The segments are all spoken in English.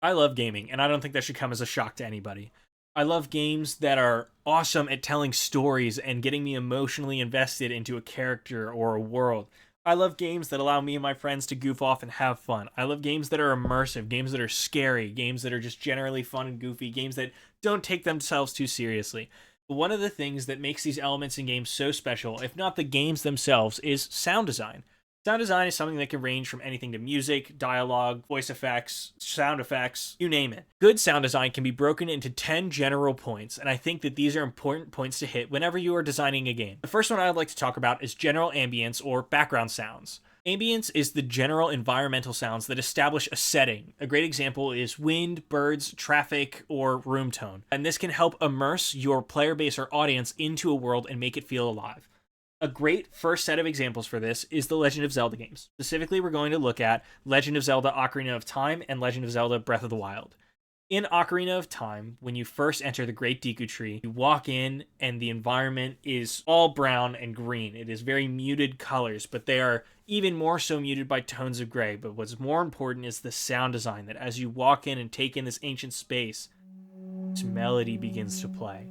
I love gaming, and I don't think that should come as a shock to anybody. I love games that are awesome at telling stories and getting me emotionally invested into a character or a world. I love games that allow me and my friends to goof off and have fun. I love games that are immersive, games that are scary, games that are just generally fun and goofy, games that don't take themselves too seriously. But one of the things that makes these elements in games so special, if not the games themselves, is sound design. Sound design is something that can range from anything to music, dialogue, voice effects, sound effects, you name it. Good sound design can be broken into 10 general points, and I think that these are important points to hit whenever you are designing a game. The first one I'd like to talk about is general ambience or background sounds. Ambience is the general environmental sounds that establish a setting. A great example is wind, birds, traffic, or room tone. And this can help immerse your player base or audience into a world and make it feel alive. A great first set of examples for this is the Legend of Zelda games. Specifically, we're going to look at Legend of Zelda Ocarina of Time and Legend of Zelda Breath of the Wild. In Ocarina of Time, when you first enter the Great Deku Tree, you walk in and the environment is all brown and green. It is very muted colors, but they are even more so muted by tones of gray. But what's more important is the sound design, that as you walk in and take in this ancient space, this melody begins to play.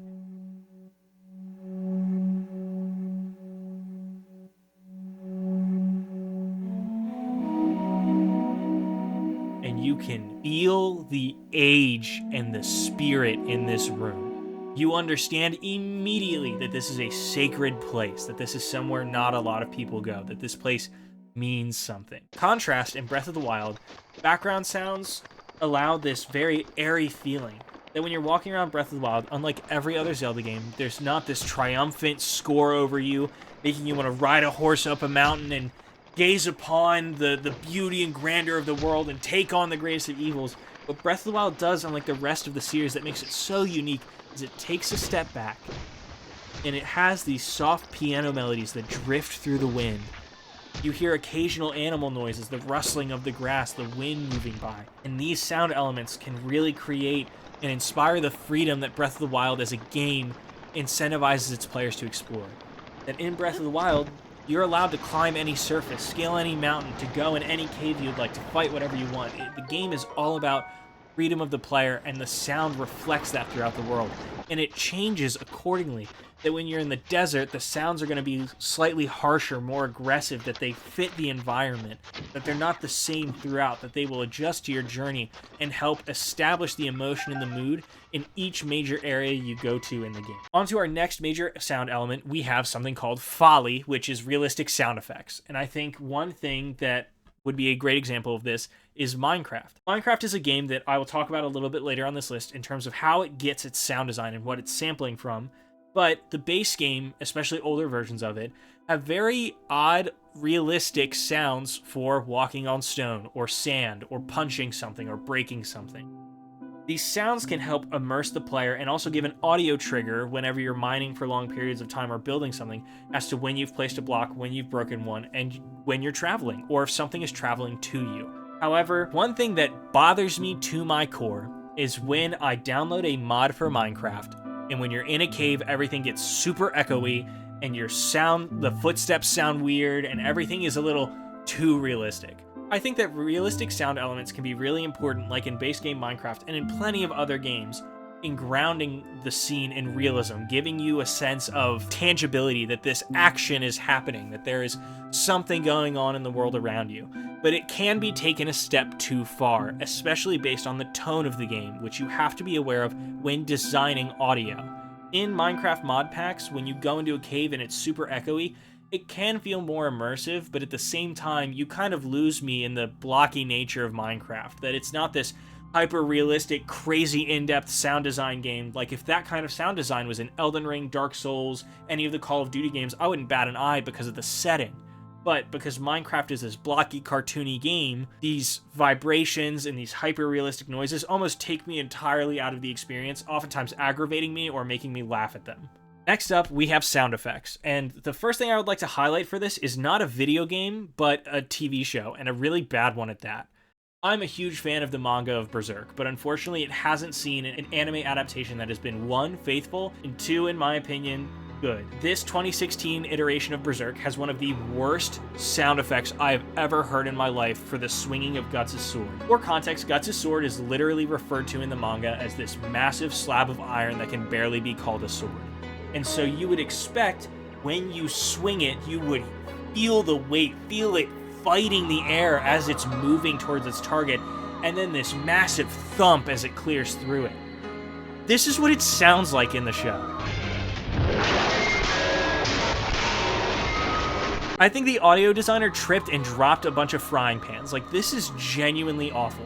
And you can feel the age and the spirit in this room. You understand immediately that this is a sacred place, that this is somewhere not a lot of people go, that this place means something. Contrast, in Breath of the Wild, background sounds allow this very airy feeling. That when you're walking around Breath of the Wild, unlike every other Zelda game, there's not this triumphant score over you, making you want to ride a horse up a mountain and gaze upon the beauty and grandeur of the world and take on the greatest of evils. What Breath of the Wild does, unlike the rest of the series that makes it so unique, is it takes a step back and it has these soft piano melodies that drift through the wind. You hear occasional animal noises, the rustling of the grass, the wind moving by. And these sound elements can really create and inspire the freedom that Breath of the Wild as a game incentivizes its players to explore. That in Breath of the Wild, you're allowed to climb any surface, scale any mountain, to go in any cave you'd like, to fight whatever you want. The game is all about freedom of the player, and the sound reflects that throughout the world. And it changes accordingly. That when you're in the desert, the sounds are going to be slightly harsher, more aggressive, that they fit the environment, that they're not the same throughout, that they will adjust to your journey and help establish the emotion and the mood in each major area you go to in the game. On to our next major sound element, we have something called Foley, which is realistic sound effects. And I think one thing that would be a great example of this is Minecraft. Minecraft is a game that I will talk about a little bit later on this list in terms of how it gets its sound design and what it's sampling from. But the base game, especially older versions of it, have very odd, realistic sounds for walking on stone or sand or punching something or breaking something. These sounds can help immerse the player and also give an audio trigger whenever you're mining for long periods of time or building something as to when you've placed a block, when you've broken one, and when you're traveling, or if something is traveling to you. However, one thing that bothers me to my core is when I download a mod for Minecraft, and when you're in a cave, everything gets super echoey, and the footsteps sound weird, and everything is a little too realistic. I think that realistic sound elements can be really important, like in base game Minecraft and in plenty of other games, in grounding the scene in realism, giving you a sense of tangibility, that this action is happening, that there is something going on in the world around you. But it can be taken a step too far, especially based on the tone of the game, which you have to be aware of when designing audio. In Minecraft mod packs, when you go into a cave and it's super echoey, it can feel more immersive, but at the same time, you kind of lose me in the blocky nature of Minecraft, that it's not this hyper-realistic, crazy in-depth sound design game. Like, if that kind of sound design was in Elden Ring, Dark Souls, any of the Call of Duty games, I wouldn't bat an eye because of the setting. But because Minecraft is this blocky, cartoony game, these vibrations and these hyper-realistic noises almost take me entirely out of the experience, oftentimes aggravating me or making me laugh at them. Next up, we have sound effects, and the first thing I would like to highlight for this is not a video game, but a TV show, and a really bad one at that. I'm a huge fan of the manga of Berserk, but unfortunately it hasn't seen an anime adaptation that has been, one, faithful, and two, in my opinion, good. This 2016 iteration of Berserk has one of the worst sound effects I've ever heard in my life for the swinging of Guts' sword. For context, Guts' sword is literally referred to in the manga as this massive slab of iron that can barely be called a sword. And so you would expect when you swing it, you would feel the weight, feel it fighting the air as it's moving towards its target, and then this massive thump as it clears through it. This is what it sounds like in the show. I think the audio designer tripped and dropped a bunch of frying pans. Like, this is genuinely awful.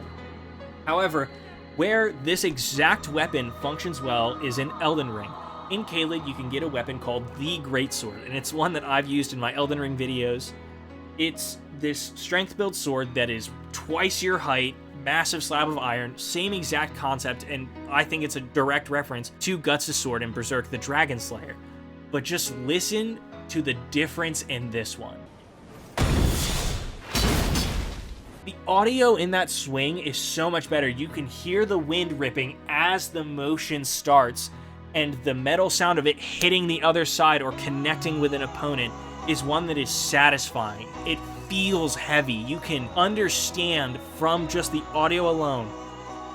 However, where this exact weapon functions well is in Elden Ring. In Caelid, you can get a weapon called the Greatsword, and it's one that I've used in my Elden Ring videos. It's this strength build sword that is twice your height, massive slab of iron, same exact concept, and I think it's a direct reference to Guts' sword in Berserk the Dragon Slayer. But just listen to the difference in this one. The audio in that swing is so much better. You can hear the wind ripping as the motion starts, and the metal sound of it hitting the other side or connecting with an opponent is one that is satisfying. It feels heavy. You can understand from just the audio alone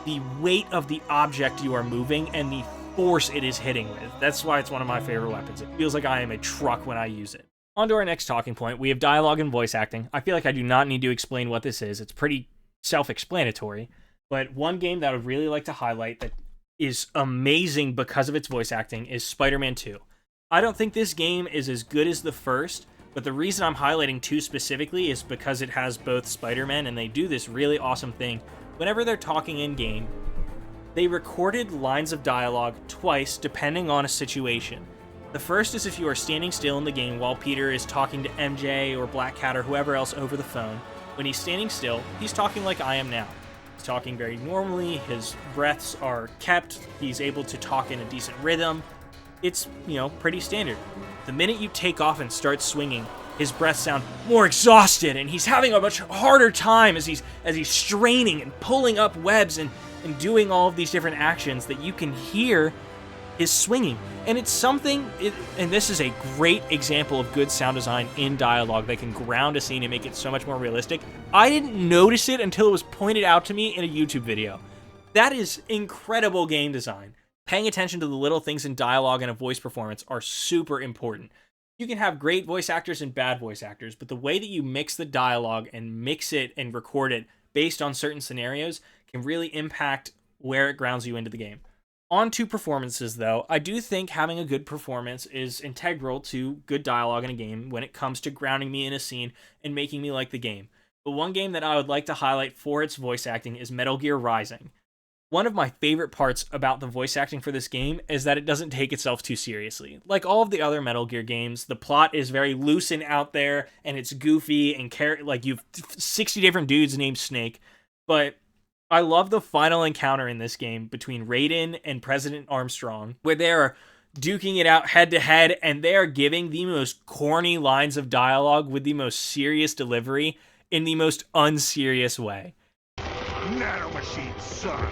the weight of the object you are moving and the force it is hitting with. That's why it's one of my favorite weapons. It feels like I am a truck when I use it. On to our next talking point. We have dialogue and voice acting. I feel like I do not need to explain what this is. It's pretty self-explanatory. But one game that I would really like to highlight that is amazing because of its voice acting is Spider-Man 2. I don't think this game is as good as the first, but the reason I'm highlighting 2 specifically is because it has both Spider-Man, and they do this really awesome thing. Whenever they're talking in-game, they recorded lines of dialogue twice depending on a situation. The first is if you are standing still in the game while Peter is talking to MJ or Black Cat or whoever else over the phone. When he's standing still, he's talking like I am now. He's talking very normally, his breaths are kept, he's able to talk in a decent rhythm. It's, pretty standard. The minute you take off and start swinging, his breaths sound more exhausted, and he's having a much harder time as he's straining and pulling up webs and doing all of these different actions that you can hear his swinging. And it's something, and this is a great example of good sound design in dialogue that can ground a scene and make it so much more realistic. I didn't notice it until it was pointed out to me in a YouTube video. That is incredible game design. Paying attention to the little things in dialogue and a voice performance are super important. You can have great voice actors and bad voice actors, but the way that you mix the dialogue and mix it and record it based on certain scenarios can really impact where it grounds you into the game. On to performances, though, I do think having a good performance is integral to good dialogue in a game when it comes to grounding me in a scene and making me like the game. But one game that I would like to highlight for its voice acting is Metal Gear Rising. One of my favorite parts about the voice acting for this game is that it doesn't take itself too seriously. Like all of the other Metal Gear games, the plot is very loose and out there, and it's goofy, and you've 60 different dudes named Snake. But I love the final encounter in this game between Raiden and President Armstrong, where they are duking it out head to head, and they are giving the most corny lines of dialogue with the most serious delivery in the most unserious way. Nanomachine, son!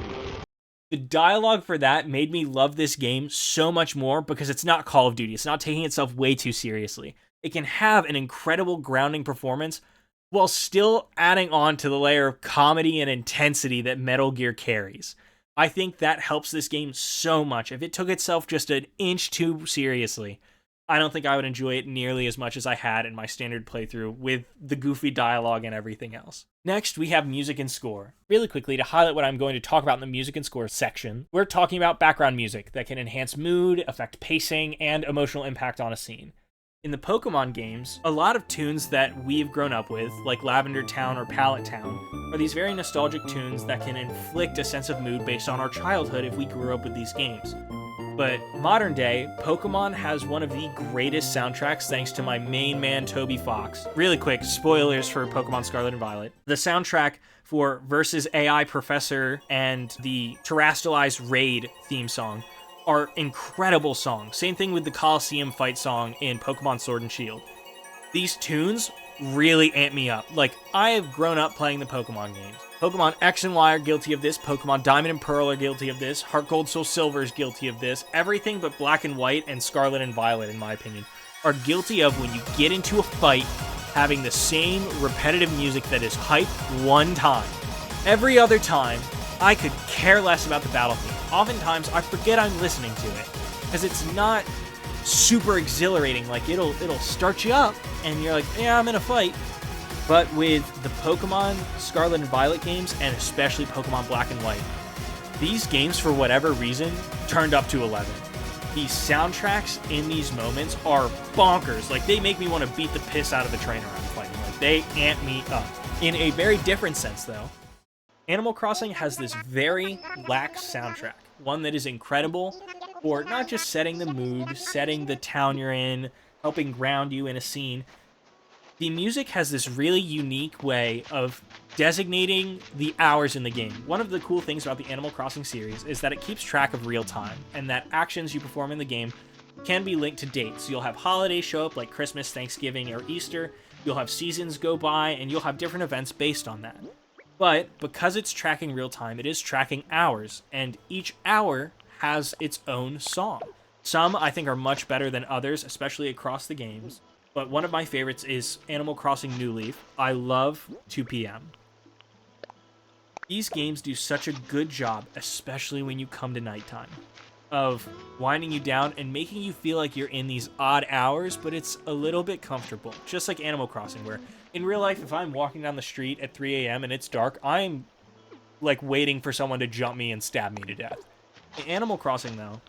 The dialogue for that made me love this game so much more because it's not Call of Duty. It's not taking itself way too seriously. It can have an incredible grounding performance while still adding on to the layer of comedy and intensity that Metal Gear carries. I think that helps this game so much. If it took itself just an inch too seriously, I don't think I would enjoy it nearly as much as I had in my standard playthrough with the goofy dialogue and everything else. Next, we have music and score. Really quickly, to highlight what I'm going to talk about in the music and score section, we're talking about background music that can enhance mood, affect pacing, and emotional impact on a scene. In the Pokemon games, a lot of tunes that we've grown up with, like Lavender Town or Pallet Town, are these very nostalgic tunes that can inflict a sense of mood based on our childhood if we grew up with these games. But modern day, Pokemon has one of the greatest soundtracks thanks to my main man, Toby Fox. Really quick, spoilers for Pokemon Scarlet and Violet. The soundtrack for Versus AI Professor and the Terastallized Raid theme song are incredible songs. Same thing with the Coliseum fight song in Pokemon Sword and Shield. These tunes really amp me up. Like, I have grown up playing the Pokemon games. Pokemon X and Y are guilty of this. Pokemon Diamond and Pearl are guilty of this. Heart Gold, Soul Silver is guilty of this. Everything but Black and White and Scarlet and Violet, in my opinion, are guilty of when you get into a fight having the same repetitive music that is hype one time. Every other time, I could care less about the battle theme. Oftentimes, I forget I'm listening to it because it's not super exhilarating. Like, it'll start you up and you're like, yeah, I'm in a fight. But with the Pokemon Scarlet and Violet games, and especially Pokemon Black and White, these games, for whatever reason, turned up to 11. These soundtracks in these moments are bonkers. Like, they make me want to beat the piss out of the trainer I'm fighting. Like, they amp me up. In a very different sense, though, Animal Crossing has this very lax soundtrack. One that is incredible for not just setting the mood, setting the town you're in, helping ground you in a scene. The music has this really unique way of designating the hours in the game. One of the cool things about the Animal Crossing series is that it keeps track of real time, and that actions you perform in the game can be linked to dates. You'll have holidays show up like Christmas, Thanksgiving, or Easter. You'll have seasons go by, and you'll have different events based on that. But because it's tracking real time, it is tracking hours, and each hour has its own song. Some I think are much better than others, especially across the games. But one of my favorites is Animal Crossing New Leaf. I love 2 PM. These games do such a good job, especially when you come to nighttime, of winding you down and making you feel like you're in these odd hours, but it's a little bit comfortable. Just like Animal Crossing, where in real life, if I'm walking down the street at 3 a.m. and it's dark, I'm like waiting for someone to jump me and stab me to death. In Animal Crossing, though,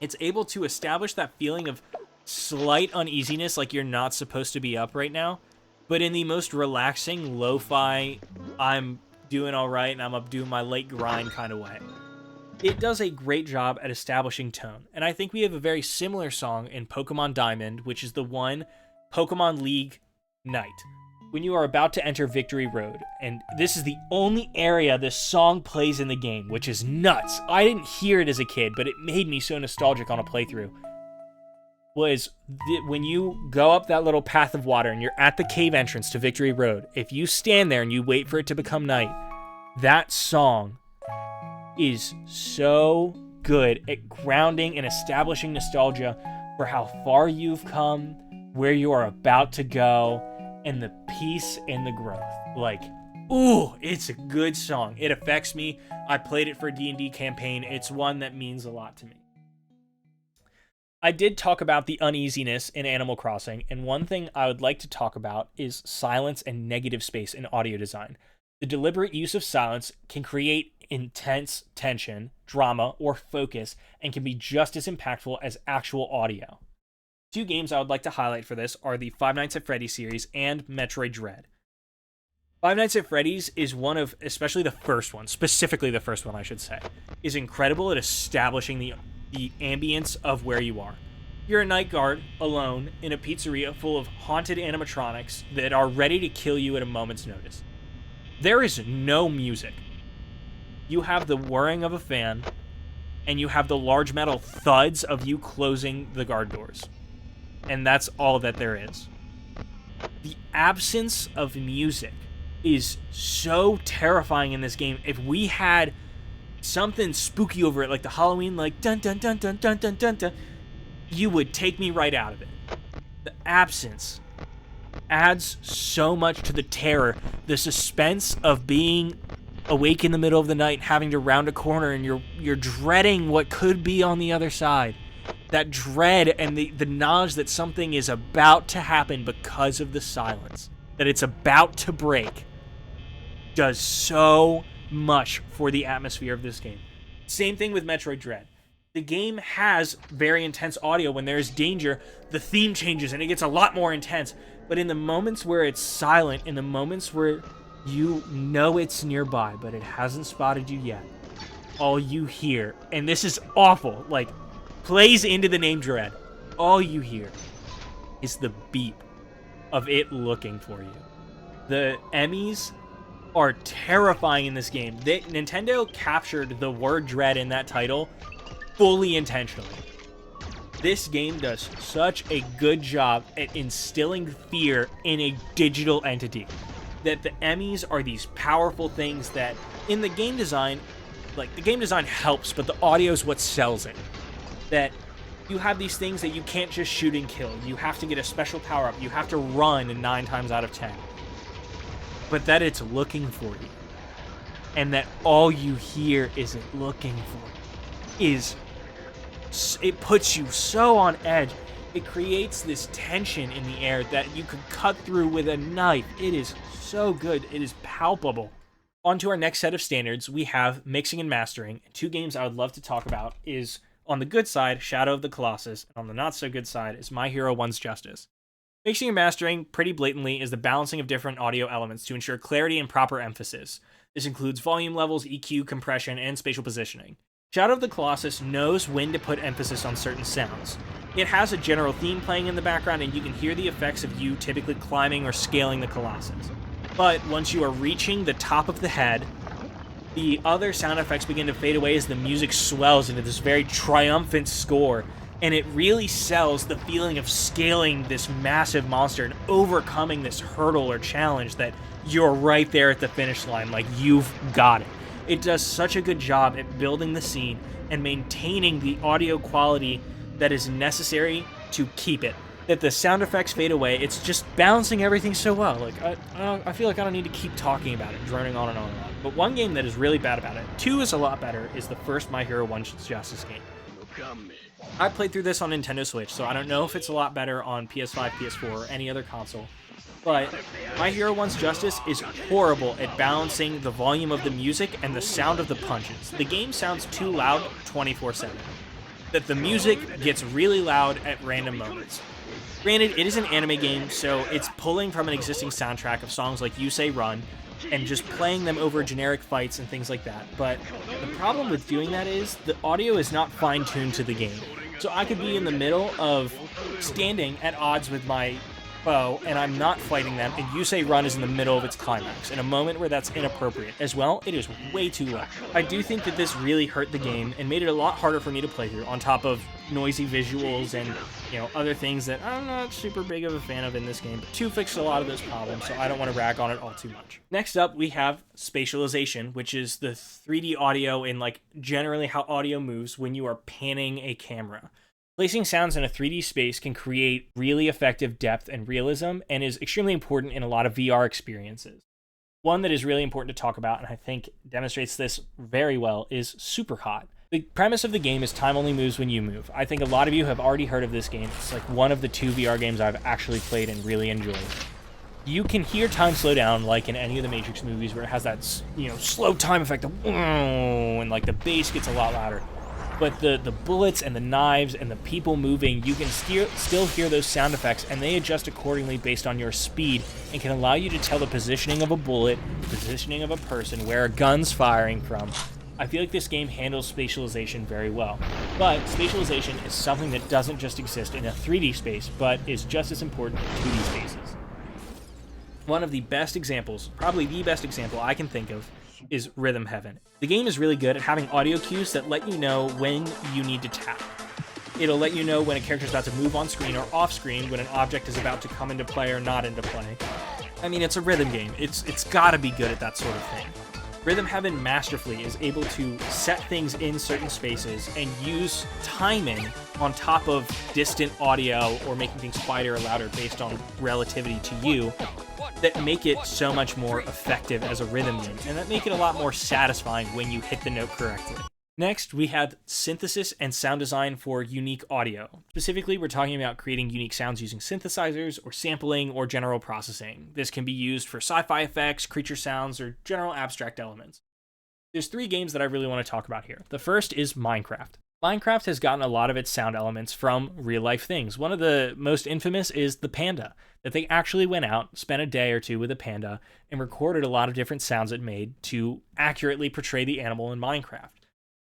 it's able to establish that feeling of slight uneasiness, like you're not supposed to be up right now, but in the most relaxing, lo-fi, I'm doing all right and I'm up doing my late grind kind of way. It does a great job at establishing tone, and I think we have a very similar song in Pokemon Diamond, which is the one Pokemon League Night, when you are about to enter Victory Road, and this is the only area this song plays in the game, which is nuts. I didn't hear it as a kid, but it made me so nostalgic on a playthrough. Was when you go up that little path of water and you're at the cave entrance to Victory Road, if you stand there and you wait for it to become night, that song is so good at grounding and establishing nostalgia for how far you've come, where you are about to go, and the peace and the growth. Like, ooh, it's a good song. It affects me. I played it for a D&D campaign. It's one that means a lot to me. I did talk about the uneasiness in Animal Crossing, and one thing I would like to talk about is silence and negative space in audio design. The deliberate use of silence can create intense tension, drama, or focus, and can be just as impactful as actual audio. Two games I would like to highlight for this are the Five Nights at Freddy's series and Metroid Dread. Five Nights at Freddy's is one of, especially the first one, specifically the first one I should say, is incredible at establishing the ambience of where you are. You're a night guard, alone, in a pizzeria full of haunted animatronics that are ready to kill you at a moment's notice. There is no music. You have the whirring of a fan, and you have the large metal thuds of you closing the guard doors. And that's all that there is. The absence of music is so terrifying in this game. If we had something spooky over it, like the Halloween, like dun dun dun dun dun dun dun dun, you would take me right out of it. The absence adds so much to the terror, the suspense of being awake in the middle of the night, having to round a corner, and you're dreading what could be on the other side. That dread and the knowledge that something is about to happen because of the silence, that it's about to break, does so much for the atmosphere of this game. Same thing with Metroid Dread. The game has very intense audio. When there is danger, the theme changes and it gets a lot more intense. But in the moments where it's silent, in the moments where you know it's nearby, but it hasn't spotted you yet, all you hear, and this is awful, like, plays into the name Dread, all you hear is the beep of it looking for you. The Emmys are terrifying in this game. Nintendo captured the word dread in that title fully intentionally. This game does such a good job at instilling fear in a digital entity. That the Emmys are these powerful things that in the game design, like the game design helps, but the audio is what sells it. That you have these things that you can't just shoot and kill. You have to get a special power up. You have to run 9 times out of 10. But that it's looking for you. And that all you hear is it looking for you. It puts you so on edge. It creates this tension in the air that you could cut through with a knife. It is so good. It is palpable. On to our next set of standards, we have mixing and mastering. 2 games I would love to talk about is, on the good side, Shadow of the Colossus, and on the not so good side is My Hero One's Justice. Mixing and mastering, pretty blatantly, is the balancing of different audio elements to ensure clarity and proper emphasis. This includes volume levels, EQ, compression, and spatial positioning. Shadow of the Colossus knows when to put emphasis on certain sounds. It has a general theme playing in the background, and you can hear the effects of you typically climbing or scaling the Colossus. But once you are reaching the top of the head, the other sound effects begin to fade away as the music swells into this very triumphant score, and it really sells the feeling of scaling this massive monster and overcoming this hurdle or challenge that you're right there at the finish line, like you've got it. It does such a good job at building the scene and maintaining the audio quality that is necessary to keep it. That the sound effects fade away, it's just balancing everything so well. Like, I feel like I don't need to keep talking about it, droning on and on and on. But one game that is really bad about it, 2 is a lot better, is the first My Hero One's Justice game. I played through this on Nintendo Switch, so I don't know if it's a lot better on PS5, PS4, or any other console. But My Hero One's Justice is horrible at balancing the volume of the music and the sound of the punches. The game sounds too loud 24/7. That the music gets really loud at random moments. Granted, it is an anime game, so it's pulling from an existing soundtrack of songs like You Say Run, and just playing them over generic fights and things like that. But the problem with doing that is the audio is not fine-tuned to the game. So I could be in the middle of standing at odds with my foe, and I'm not fighting them, and You Say Run is in the middle of its climax, in a moment where that's inappropriate. As well, it is way too loud. I do think that this really hurt the game and made it a lot harder for me to play through, on top of noisy visuals and, other things that I'm not super big of a fan of in this game. But 2 fixed a lot of those problems, so I don't want to rag on it all too much. Next up, we have Spatialization, which is the 3D audio and, generally how audio moves when you are panning a camera. Placing sounds in a 3D space can create really effective depth and realism, and is extremely important in a lot of VR experiences. One that is really important to talk about, and I think demonstrates this very well, is Super Hot. The premise of the game is time only moves when you move. I think a lot of you have already heard of this game. It's like one of the 2 VR games I've actually played and really enjoyed. You can hear time slow down like in any of the Matrix movies, where it has that, slow time effect of, and the bass gets a lot louder. But the bullets and the knives and the people moving, you can still hear those sound effects, and they adjust accordingly based on your speed, and can allow you to tell the positioning of a bullet, the positioning of a person, where a gun's firing from. I feel like this game handles spatialization very well. But spatialization is something that doesn't just exist in a 3D space, but is just as important in 2D spaces. One of the best examples, probably the best example I can think of, is Rhythm Heaven. The game is really good at having audio cues that let you know when you need to tap. It'll let you know when a character is about to move on screen or off screen, when an object is about to come into play or not into play. I mean, it's a rhythm game. It's gotta be good at that sort of thing. Rhythm Heaven masterfully is able to set things in certain spaces and use timing on top of distant audio or making things quieter or louder based on relativity to you, that make it so much more effective as a rhythm game, and that make it a lot more satisfying when you hit the note correctly. Next, we have synthesis and sound design for unique audio. Specifically, we're talking about creating unique sounds using synthesizers or sampling or general processing. This can be used for sci-fi effects, creature sounds, or general abstract elements. There's 3 games that I really want to talk about here. The first is Minecraft. Minecraft has gotten a lot of its sound elements from real-life things. One of the most infamous is the panda, that they actually went out, spent a day or 2 with a panda, and recorded a lot of different sounds it made to accurately portray the animal in Minecraft.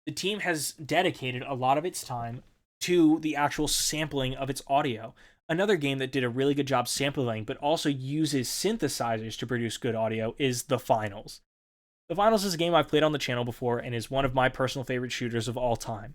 The team has dedicated a lot of its time to the actual sampling of its audio. Another game that did a really good job sampling, but also uses synthesizers to produce good audio, is The Finals. The Finals is a game I've played on the channel before, and is one of my personal favorite shooters of all time.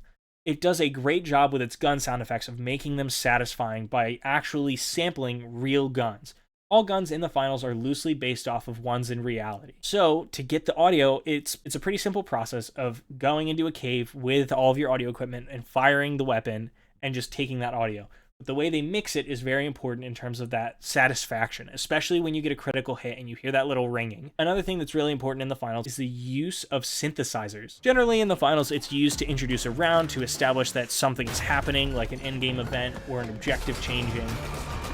it does a great job with its gun sound effects of making them satisfying by actually sampling real guns. All guns in the finals are loosely based off of ones in reality. So to get the audio, it's a pretty simple process of going into a cave with all of your audio equipment and firing the weapon and just taking that audio. But the way they mix it is very important in terms of that satisfaction, especially when you get a critical hit and you hear that little ringing. Another thing that's really important in the finals is the use of synthesizers. Generally in the finals, it's used to introduce a round to establish that something is happening, like an in-game event or an objective changing.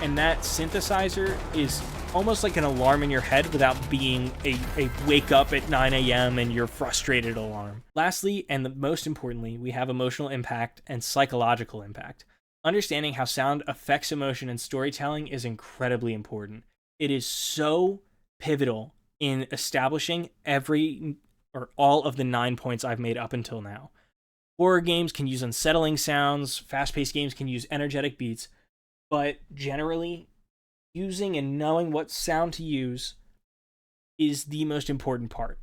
And that synthesizer is almost like an alarm in your head without being a wake up at 9 a.m. and you're frustrated alarm. Lastly, and the most importantly, we have emotional impact and psychological impact. Understanding how sound affects emotion and storytelling is incredibly important. It is so pivotal in establishing all of the 9 points I've made up until now. Horror games can use unsettling sounds, fast-paced games can use energetic beats, but generally, using and knowing what sound to use is the most important part.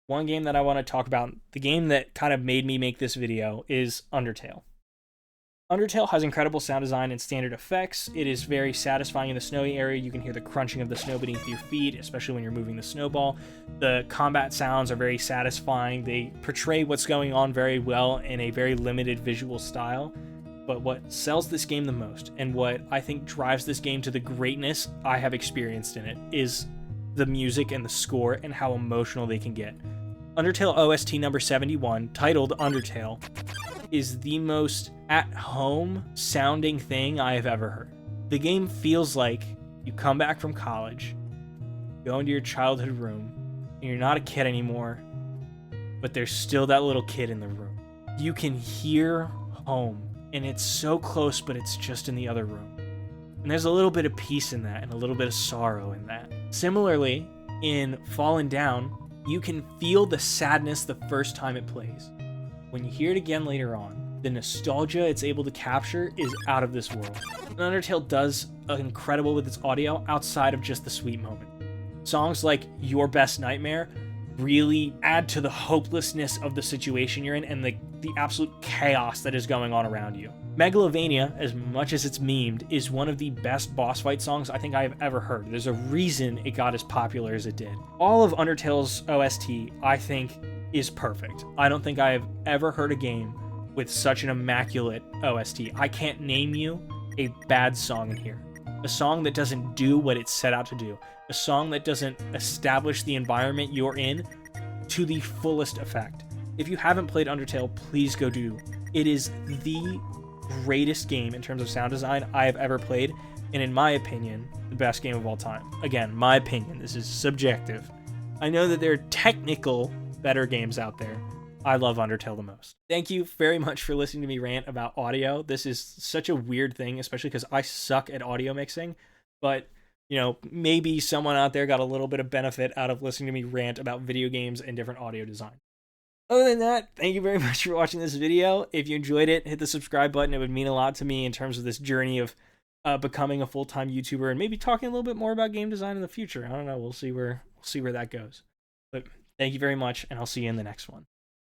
One game that I want to talk about, the game that kind of made me make this video, is Undertale. Undertale has incredible sound design and standard effects. It is very satisfying in the snowy area. You can hear the crunching of the snow beneath your feet, especially when you're moving the snowball. The combat sounds are very satisfying. They portray what's going on very well in a very limited visual style. But what sells this game the most, and what I think drives this game to the greatness I have experienced in it, is the music and the score and how emotional they can get. Undertale OST number 71, titled Undertale, is the most at-home sounding thing I have ever heard. The game feels like you come back from college, go into your childhood room, and you're not a kid anymore, but there's still that little kid in the room. You can hear home, and it's so close, but it's just in the other room. And there's a little bit of peace in that, and a little bit of sorrow in that. Similarly, in Fallen Down, you can feel the sadness the first time it plays. When you hear it again later on, the nostalgia it's able to capture is out of this world. And Undertale does incredible with its audio outside of just the sweet moment. Songs like Your Best Nightmare really add to the hopelessness of the situation you're in and the absolute chaos that is going on around you. Megalovania, as much as it's memed, is one of the best boss fight songs I think I have ever heard. There's a reason it got as popular as it did. All of Undertale's OST, I think, is perfect. I don't think I have ever heard a game with such an immaculate OST. I can't name you a bad song in here. A song that doesn't do what it set out to do. A song that doesn't establish the environment you're in to the fullest effect. If you haven't played Undertale, please go do. It is the greatest game in terms of sound design I have ever played, and in my opinion, the best game of all time. Again, my opinion, this is subjective. I know that there are technical better games out there. I love Undertale the most. Thank you very much for listening to me rant about audio. This is such a weird thing, especially because I suck at audio mixing, but you know, maybe someone out there got a little bit of benefit out of listening to me rant about video games and different audio design. Other than that, thank you very much for watching this video. If you enjoyed it, hit the subscribe button. It would mean a lot to me in terms of this journey of becoming a full-time YouTuber and maybe talking a little bit more about game design in the future. I don't know. We'll see where that goes. But thank you very much, and I'll see you in the next one.